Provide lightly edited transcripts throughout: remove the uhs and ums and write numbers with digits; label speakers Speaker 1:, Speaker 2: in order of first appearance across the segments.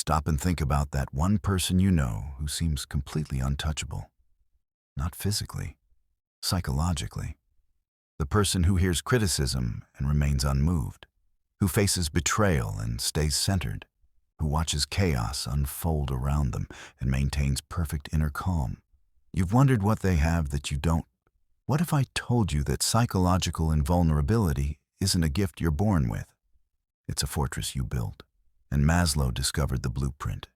Speaker 1: Stop and think about that one person you know who seems completely untouchable. Not physically, psychologically. The person who hears criticism and remains unmoved, who faces betrayal and stays centered, who watches chaos unfold around them and maintains perfect inner calm. You've wondered what they have that you don't. What if I told you that psychological invulnerability isn't a gift you're born with? It's a fortress you build. And Maslow discovered the blueprint.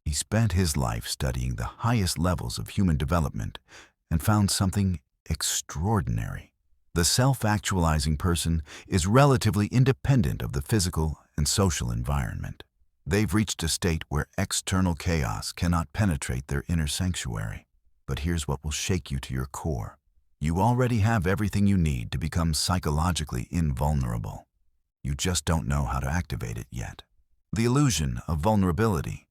Speaker 1: He spent his life studying the highest levels of human development and found something extraordinary. The self-actualizing person is relatively independent of the physical and social environment. They've reached a state where external chaos cannot penetrate their inner sanctuary. But here's what will shake you to your core. You already have everything you need to become psychologically invulnerable. You just don't know how to activate it yet. The illusion of vulnerability.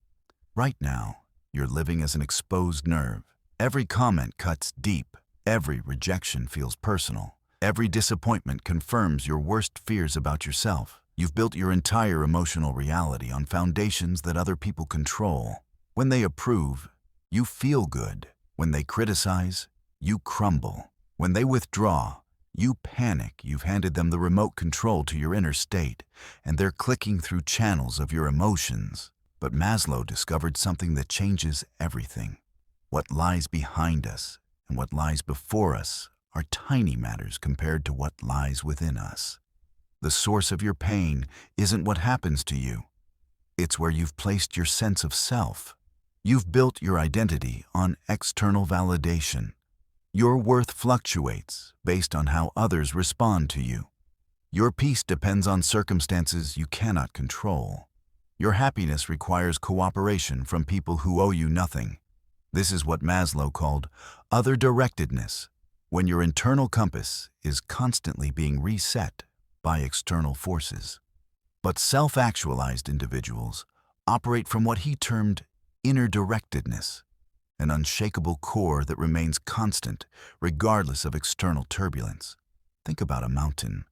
Speaker 1: Right now, you're living as an exposed nerve. Every comment cuts deep. Every rejection feels personal. Every disappointment confirms your worst fears about yourself. You've built your entire emotional reality on foundations that other people control. When they approve, you feel good. When they criticize, you crumble. When they withdraw, you panic. You've handed them the remote control to your inner state, and they're clicking through channels of your emotions. But Maslow discovered something that changes everything. What lies behind us and what lies before us are tiny matters compared to what lies within us. The source of your pain isn't what happens to you. It's where you've placed your sense of self. You've built your identity on external validation. Your worth fluctuates based on how others respond to you. Your peace depends on circumstances you cannot control. Your happiness requires cooperation from people who owe you nothing. This is what Maslow called other-directedness, when your internal compass is constantly being reset by external forces. But self-actualized individuals operate from what he termed inner-directedness, an unshakable core that remains constant regardless of external turbulence. Think about a mountain.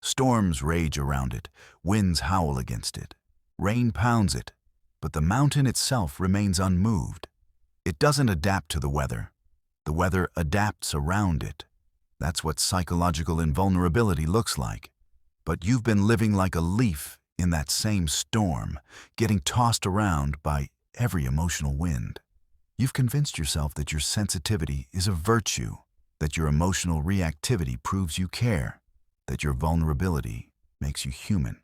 Speaker 1: Storms rage around it, winds howl against it, rain pounds it, but the mountain itself remains unmoved. It doesn't adapt to the weather adapts around it. That's what psychological invulnerability looks like. But you've been living like a leaf in that same storm, getting tossed around by every emotional wind. You've convinced yourself that your sensitivity is a virtue, that your emotional reactivity proves you care, that your vulnerability makes you human.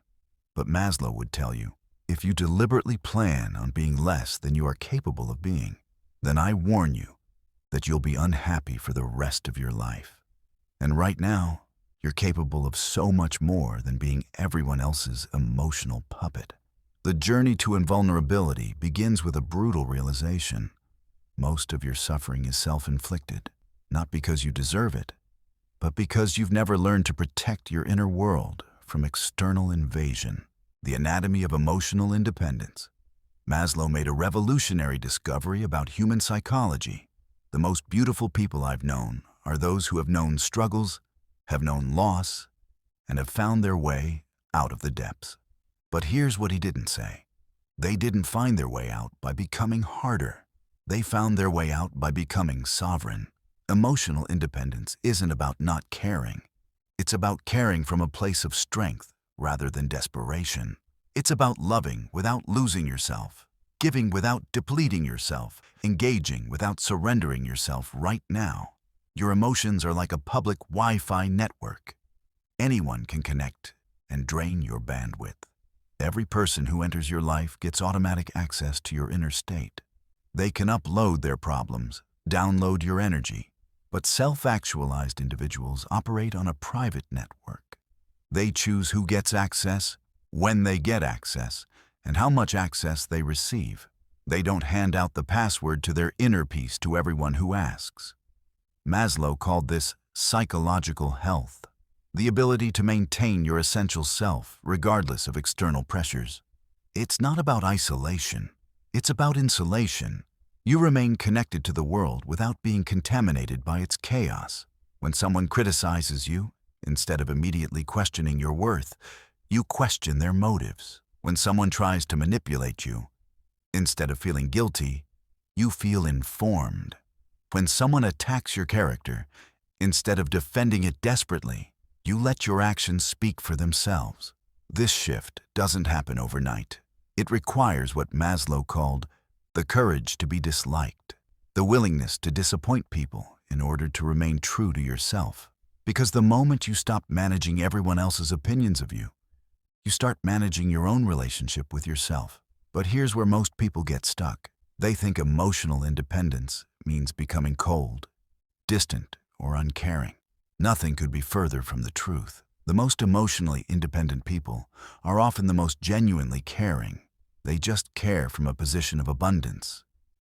Speaker 1: But Maslow would tell you, if you deliberately plan on being less than you are capable of being, then I warn you that you'll be unhappy for the rest of your life. And right now, you're capable of so much more than being everyone else's emotional puppet. The journey to invulnerability begins with a brutal realization. Most of your suffering is self-inflicted, not because you deserve it, but because you've never learned to protect your inner world from external invasion. The anatomy of emotional independence. Maslow made a revolutionary discovery about human psychology. The most beautiful people I've known are those who have known struggles, have known loss, and have found their way out of the depths. But here's what he didn't say. They didn't find their way out by becoming harder. They found their way out by becoming sovereign. Emotional independence isn't about not caring. It's about caring from a place of strength rather than desperation. It's about loving without losing yourself, giving without depleting yourself, engaging without surrendering yourself right now. Your emotions are like a public Wi-Fi network. Anyone can connect and drain your bandwidth. Every person who enters your life gets automatic access to your inner state. They can upload their problems, download your energy, but self-actualized individuals operate on a private network. They choose who gets access, when they get access, and how much access they receive. They don't hand out the password to their inner peace to everyone who asks. Maslow called this psychological health, the ability to maintain your essential self regardless of external pressures. It's not about isolation, it's about insulation. You remain connected to the world without being contaminated by its chaos. When someone criticizes you, instead of immediately questioning your worth, you question their motives. When someone tries to manipulate you, Instead of feeling guilty, you feel informed. When someone attacks your character, instead of defending it desperately, you let your actions speak for themselves. This shift doesn't happen overnight. It requires what Maslow called the courage to be disliked, the willingness to disappoint people in order to remain true to yourself. Because the moment you stop managing everyone else's opinions of you, you start managing your own relationship with yourself. But here's where most people get stuck. They think emotional independence means becoming cold, distant, or uncaring. Nothing could be further from the truth. The most emotionally independent people are often the most genuinely caring. They just care from a position of abundance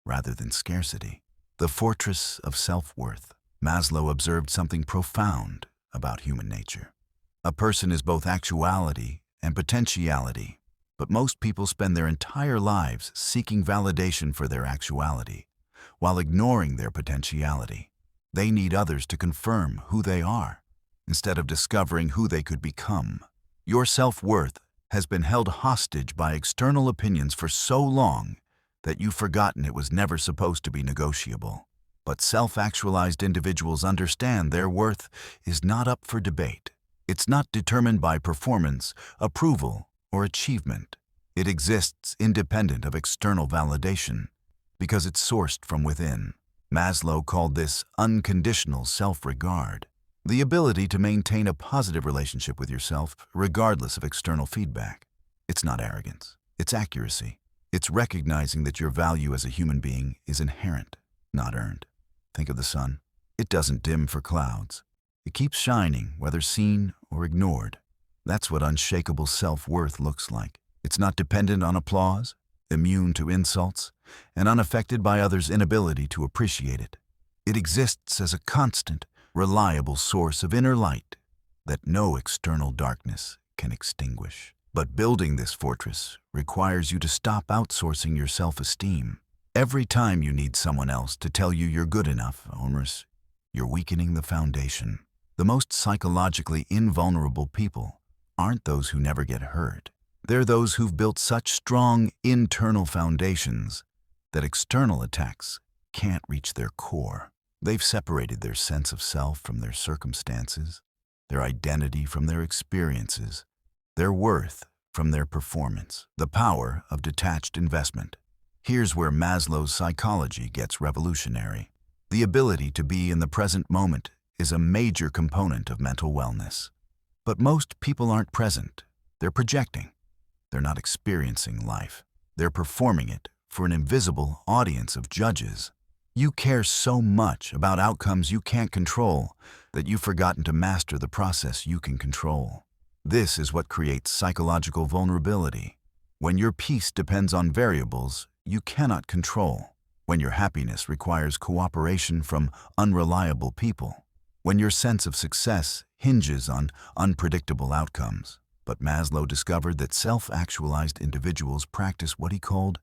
Speaker 1: rather than scarcity. The fortress of self-worth. Maslow observed something profound about human nature. A person is both actuality and potentiality, but most people spend their entire lives seeking validation for their actuality, while ignoring their potentiality. They need others to confirm who they are, instead of discovering who they could become. Your self-worth has been held hostage by external opinions for so long that you've forgotten it was never supposed to be negotiable. But self-actualized individuals understand their worth is not up for debate. It's not determined by performance, approval, or achievement. It exists independent of external validation because it's sourced from within. Maslow called this unconditional self-regard, the ability to maintain a positive relationship with yourself regardless of external feedback. It's not arrogance, it's accuracy. It's recognizing that your value as a human being is inherent, not earned. Think of the sun. It doesn't dim for clouds. It keeps shining, whether seen or ignored. That's what unshakable self-worth looks like. It's not dependent on applause, immune to insults, and unaffected by others' inability to appreciate it. It exists as a constant, reliable source of inner light that no external darkness can extinguish. But building this fortress requires you to stop outsourcing your self-esteem. Every time you need someone else to tell you you're good enough, you're weakening the foundation. The most psychologically invulnerable people aren't those who never get hurt. They're those who've built such strong internal foundations that external attacks can't reach their core. They've separated their sense of self from their circumstances, their identity from their experiences, their worth from their performance. The power of detached investment. Here's where Maslow's psychology gets revolutionary. The ability to be in the present moment is a major component of mental wellness. But most people aren't present. They're projecting. They're not experiencing life. They're performing it for an invisible audience of judges. You care so much about outcomes you can't control that you've forgotten to master the process you can control. This is what creates psychological vulnerability. When your peace depends on variables you cannot control. When your happiness requires cooperation from unreliable people. When your sense of success hinges on unpredictable outcomes. But Maslow discovered that self-actualized individuals practice what he called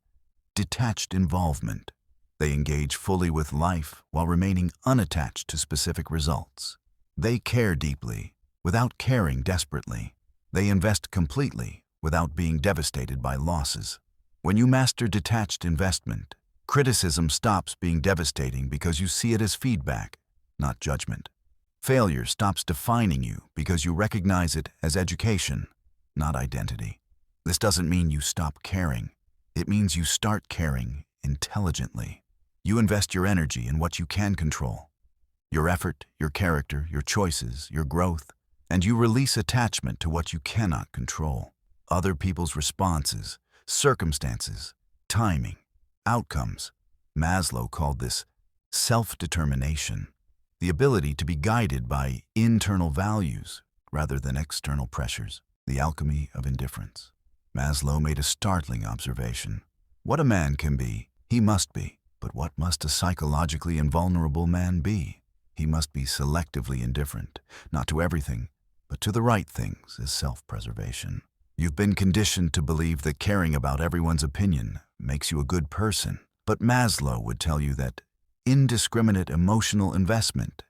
Speaker 1: detached involvement. They engage fully with life while remaining unattached to specific results. They care deeply without caring desperately. They invest completely without being devastated by losses. When you master detached investment, criticism stops being devastating because you see it as feedback, not judgment. Failure stops defining you because you recognize it as education, not identity. This doesn't mean you stop caring. It means you start caring intelligently. You invest your energy in what you can control. Your effort, your character, your choices, your growth, and you release attachment to what you cannot control. Other people's responses, circumstances, timing, outcomes. Maslow called this self-determination, the ability to be guided by internal values rather than external pressures, the alchemy of indifference. Maslow made a startling observation. What a man can be, he must be. But what must a psychologically invulnerable man be? He must be selectively indifferent, not to everything, but to the right things as self-preservation. You've been conditioned to believe that caring about everyone's opinion makes you a good person. But Maslow would tell you that indiscriminate emotional investment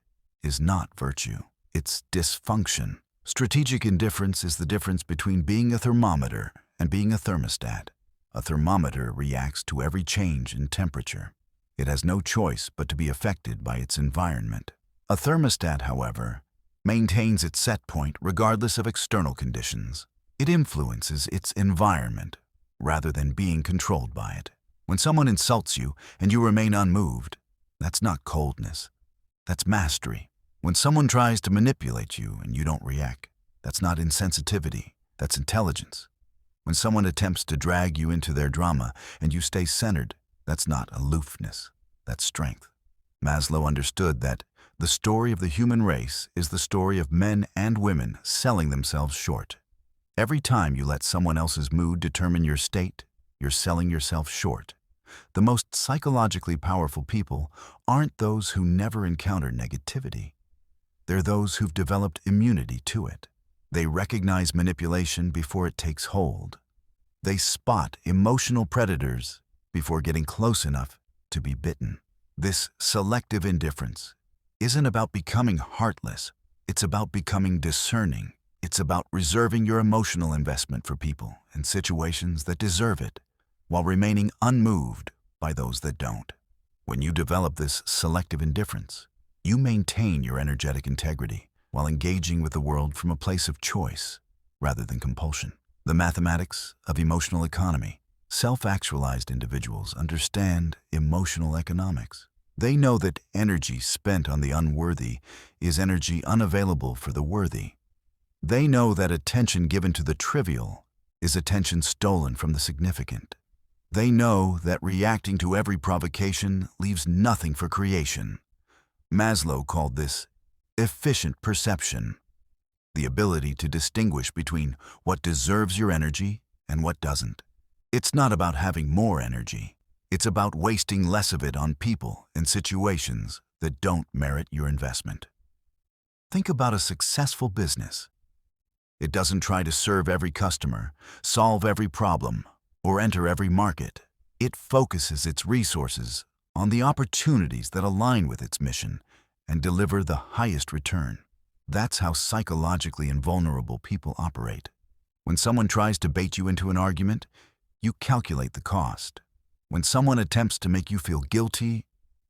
Speaker 1: is not virtue. It's dysfunction. Strategic indifference is the difference between being a thermometer and being a thermostat. A thermometer reacts to every change in temperature. It has no choice but to be affected by its environment. A thermostat, however, maintains its set point regardless of external conditions. It influences its environment rather than being controlled by it. When someone insults you and you remain unmoved, that's not coldness. That's mastery. When someone tries to manipulate you and you don't react, that's not insensitivity. That's intelligence. When someone attempts to drag you into their drama and you stay centered, that's not aloofness. That's strength. Maslow understood that the story of the human race is the story of men and women selling themselves short. Every time you let someone else's mood determine your state, you're selling yourself short. The most psychologically powerful people aren't those who never encounter negativity. They're those who've developed immunity to it. They recognize manipulation before it takes hold. They spot emotional predators before getting close enough to be bitten. This selective indifference isn't about becoming heartless. It's about becoming discerning. It's about reserving your emotional investment for people and situations that deserve it, while remaining unmoved by those that don't. When you develop this selective indifference, you maintain your energetic integrity while engaging with the world from a place of choice rather than compulsion. The mathematics of emotional economy. Self-actualized individuals understand emotional economics. They know that energy spent on the unworthy is energy unavailable for the worthy. They know that attention given to the trivial is attention stolen from the significant. They know that reacting to every provocation leaves nothing for creation. Maslow called this efficient perception, the ability to distinguish between what deserves your energy and what doesn't. It's not about having more energy. It's about wasting less of it on people and situations that don't merit your investment. Think about a successful business. It doesn't try to serve every customer, solve every problem, or enter every market. It focuses its resources on the opportunities that align with its mission and deliver the highest return. That's how psychologically invulnerable people operate. When someone tries to bait you into an argument, you calculate the cost. When someone attempts to make you feel guilty,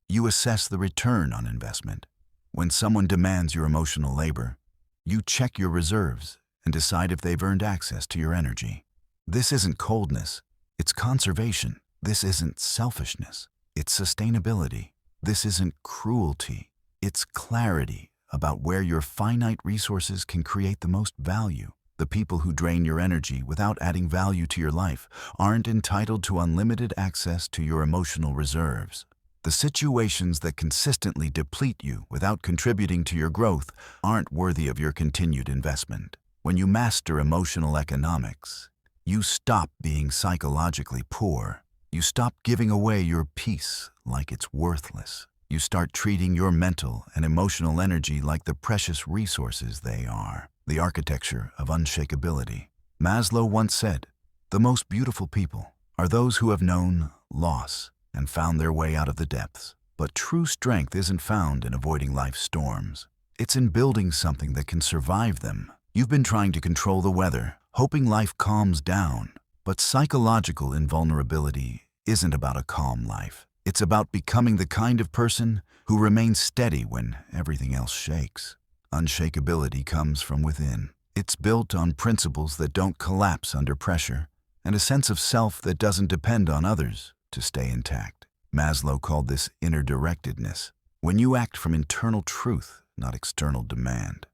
Speaker 1: you assess the return on investment. When someone demands your emotional labor, you check your reserves and decide if they've earned access to your energy. This isn't coldness, it's conservation. This isn't selfishness, it's sustainability. This isn't cruelty, it's clarity about where your finite resources can create the most value. The people who drain your energy without adding value to your life aren't entitled to unlimited access to your emotional reserves. The situations that consistently deplete you without contributing to your growth aren't worthy of your continued investment. When you master emotional economics, you stop being psychologically poor. You stop giving away your peace like it's worthless. You start treating your mental and emotional energy like the precious resources they are. The architecture of unshakeability. Maslow once said, "The most beautiful people are those who have known loss and found their way out of the depths." But true strength isn't found in avoiding life's storms. It's in building something that can survive them. You've been trying to control the weather, hoping life calms down. But psychological invulnerability isn't about a calm life. It's about becoming the kind of person who remains steady when everything else shakes. Unshakeability comes from within. It's built on principles that don't collapse under pressure, and a sense of self that doesn't depend on others to stay intact. Maslow called this inner directedness. When you act from internal truth, not external demand.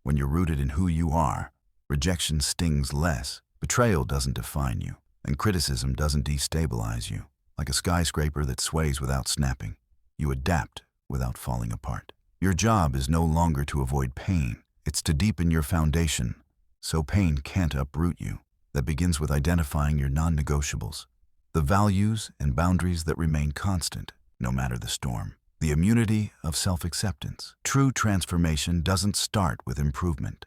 Speaker 1: When you're rooted in who you are, rejection stings less, betrayal doesn't define you, and criticism doesn't destabilize you. Like a skyscraper that sways without snapping, you adapt without falling apart. Your job is no longer to avoid pain. It's to deepen your foundation, so pain can't uproot you. That begins with identifying your non-negotiables, the values and boundaries that remain constant, no matter the storm. The immunity of self-acceptance. True transformation doesn't start with improvement.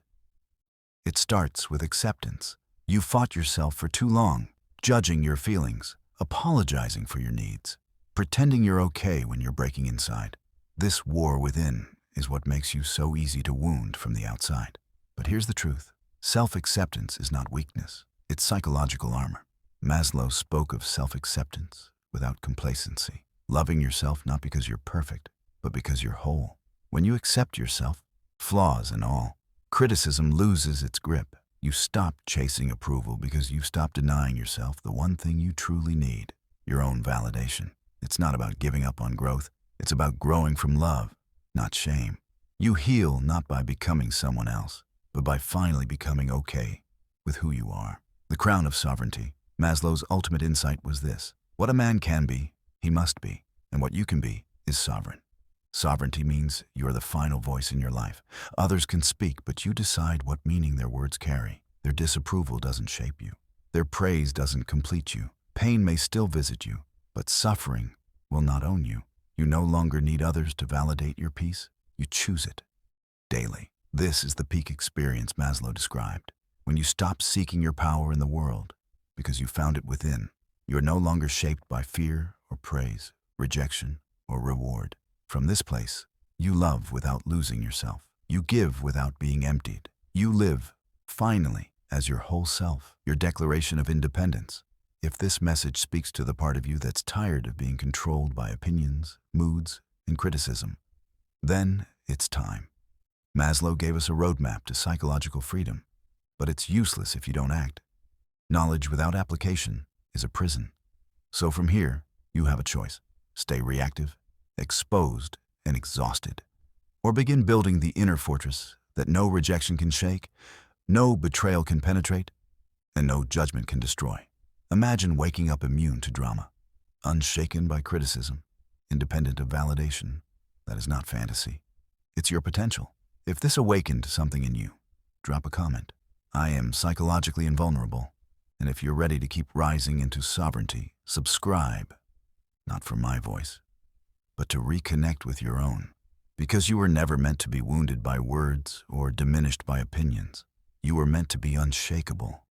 Speaker 1: It starts with acceptance. You fought yourself for too long, judging your feelings, apologizing for your needs, pretending you're okay when you're breaking inside. This war within is what makes you so easy to wound from the outside. But here's the truth. Self-acceptance is not weakness. It's psychological armor. Maslow spoke of self-acceptance without complacency, loving yourself not because you're perfect, but because you're whole. When you accept yourself, flaws and all, criticism loses its grip. You stop chasing approval because you stop denying yourself the one thing you truly need, your own validation. It's not about giving up on growth. It's about growing from love, not shame. You heal not by becoming someone else, but by finally becoming okay with who you are. The crown of sovereignty. Maslow's ultimate insight was this: what a man can be, he must be, and what you can be is sovereign. Sovereignty means you are the final voice in your life. Others can speak, but you decide what meaning their words carry. Their disapproval doesn't shape you. Their praise doesn't complete you. Pain may still visit you, but suffering will not own you. You no longer need others to validate your peace. You choose it daily. This is the peak experience Maslow described. When you stop seeking your power in the world because you found it within, you are no longer shaped by fear or praise, rejection or reward. From this place, you love without losing yourself. You give without being emptied. You live, finally, as your whole self, your declaration of independence. If this message speaks to the part of you that's tired of being controlled by opinions, moods, and criticism, then it's time. Maslow gave us a roadmap to psychological freedom, but it's useless if you don't act. Knowledge without application is a prison. So from here, you have a choice. Stay reactive, exposed, and exhausted, or begin building the inner fortress that no rejection can shake, no betrayal can penetrate, and no judgment can destroy. Imagine waking up immune to drama, unshaken by criticism, independent of validation. That is not fantasy. It's your potential. If this awakened something in you, drop a comment. I am psychologically invulnerable, and if you're ready to keep rising into sovereignty, subscribe, not for my voice, but to reconnect with your own. Because you were never meant to be wounded by words or diminished by opinions. You were meant to be unshakable.